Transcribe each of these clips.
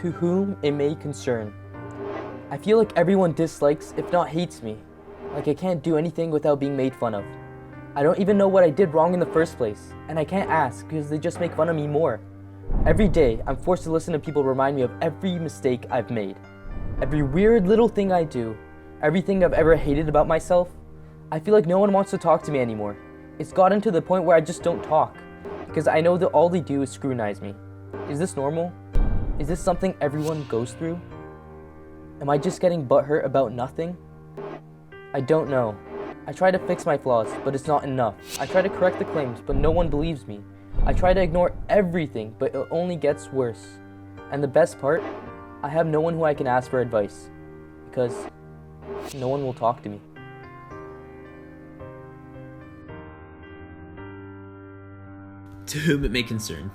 To whom it may concern. I feel like everyone dislikes, if not hates me. Like I can't do anything without being made fun of. I don't even know what I did wrong in the first place, and I can't ask because they just make fun of me more. Every day, I'm forced to listen to people remind me of every mistake I've made. Every weird little thing I do, everything I've ever hated about myself. I feel like no one wants to talk to me anymore. It's gotten to the point where I just don't talk, because I know that all they do is scrutinize me. Is this normal? Is this something everyone goes through? Am I just getting butthurt about nothing? I don't know. I try to fix my flaws, but it's not enough. I try to correct the claims, but no one believes me. I try to ignore everything, but it only gets worse. And the best part, I have no one who I can ask for advice, because no one will talk to me. To whom it may concern.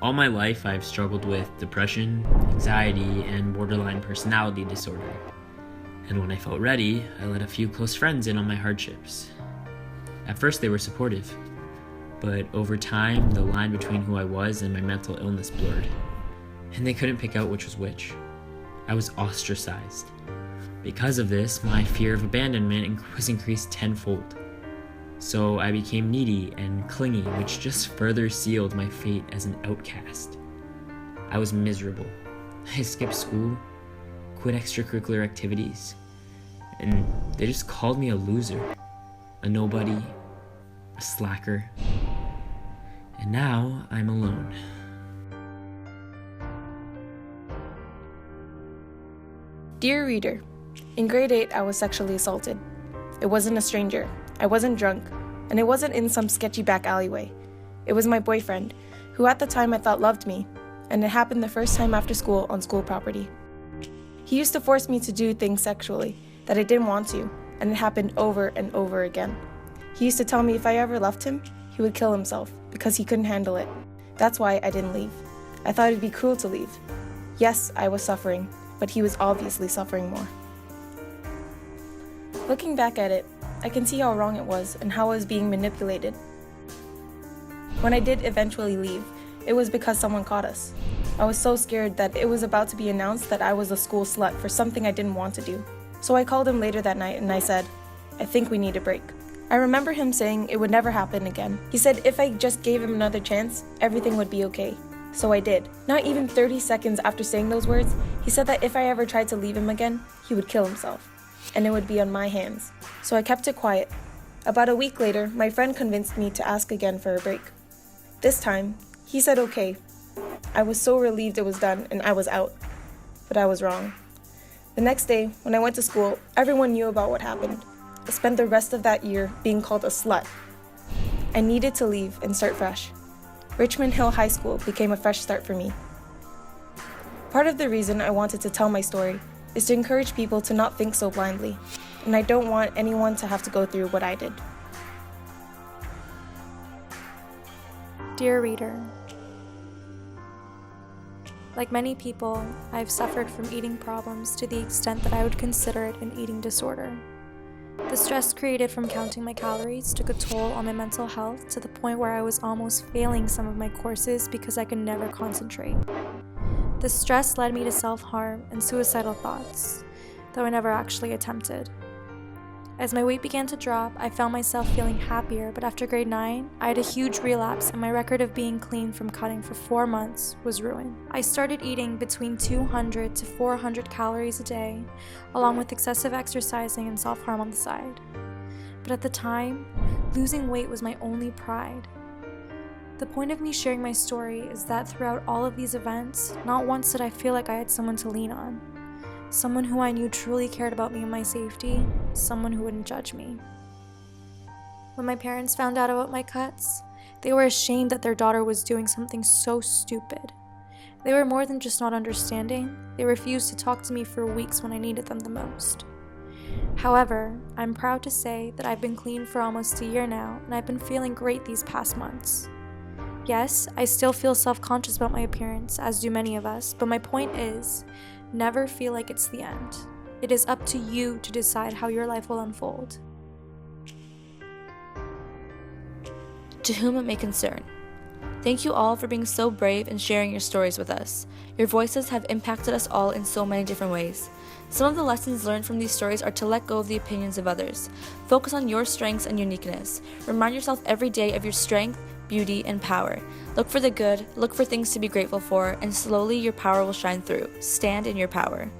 All my life, I've struggled with depression, anxiety, and borderline personality disorder. And when I felt ready, I let a few close friends in on my hardships. At first, they were supportive, but over time, the line between who I was and my mental illness blurred, and they couldn't pick out which was which. I was ostracized. Because of this, my fear of abandonment was increased tenfold. So I became needy and clingy, which just further sealed my fate as an outcast. I was miserable. I skipped school, quit extracurricular activities, and they just called me a loser, a nobody, a slacker. And now I'm alone. Dear reader, in grade 8 I was sexually assaulted. It wasn't a stranger. I wasn't drunk, and it wasn't in some sketchy back alleyway. It was my boyfriend, who at the time I thought loved me, and it happened the first time after school on school property. He used to force me to do things sexually that I didn't want to, and it happened over and over again. He used to tell me if I ever left him, he would kill himself because he couldn't handle it. That's why I didn't leave. I thought it'd be cruel to leave. Yes, I was suffering, but he was obviously suffering more. Looking back at it, I can see how wrong it was and how I was being manipulated. When I did eventually leave, it was because someone caught us. I was so scared that it was about to be announced that I was a school slut for something I didn't want to do. So I called him later that night and I said, I think we need a break. I remember him saying it would never happen again. He said if I just gave him another chance, everything would be okay. So I did. Not even 30 seconds after saying those words, he said that if I ever tried to leave him again, he would kill himself. And it would be on my hands. So I kept it quiet. About a week later, my friend convinced me to ask again for a break. This time, he said okay. I was so relieved it was done and I was out. But I was wrong. The next day, when I went to school, everyone knew about what happened. I spent the rest of that year being called a slut. I needed to leave and start fresh. Richmond Hill High School became a fresh start for me. Part of the reason I wanted to tell my story is to encourage people to not think so blindly, and I don't want anyone to have to go through what I did. Dear reader, like many people, I've suffered from eating problems to the extent that I would consider it an eating disorder. The stress created from counting my calories took a toll on my mental health to the point where I was almost failing some of my courses because I could never concentrate. The stress led me to self-harm and suicidal thoughts, though I never actually attempted. As my weight began to drop, I found myself feeling happier, but after grade 9, I had a huge relapse and my record of being clean from cutting for 4 months was ruined. I started eating between 200 to 400 calories a day, along with excessive exercising and self-harm on the side. But at the time, losing weight was my only pride. The point of me sharing my story is that throughout all of these events, not once did I feel like I had someone to lean on. Someone who I knew truly cared about me and my safety, someone who wouldn't judge me. When my parents found out about my cuts, they were ashamed that their daughter was doing something so stupid. They were more than just not understanding, they refused to talk to me for weeks when I needed them the most. However, I'm proud to say that I've been clean for almost a year now, and I've been feeling great these past months. Yes, I still feel self-conscious about my appearance, as do many of us, but my point is, never feel like it's the end. It is up to you to decide how your life will unfold. To whom it may concern. Thank you all for being so brave and sharing your stories with us. Your voices have impacted us all in so many different ways. Some of the lessons learned from these stories are to let go of the opinions of others. Focus on your strengths and uniqueness. Remind yourself every day of your strength, beauty, and power. Look for the good, look for things to be grateful for, and slowly your power will shine through. Stand in your power.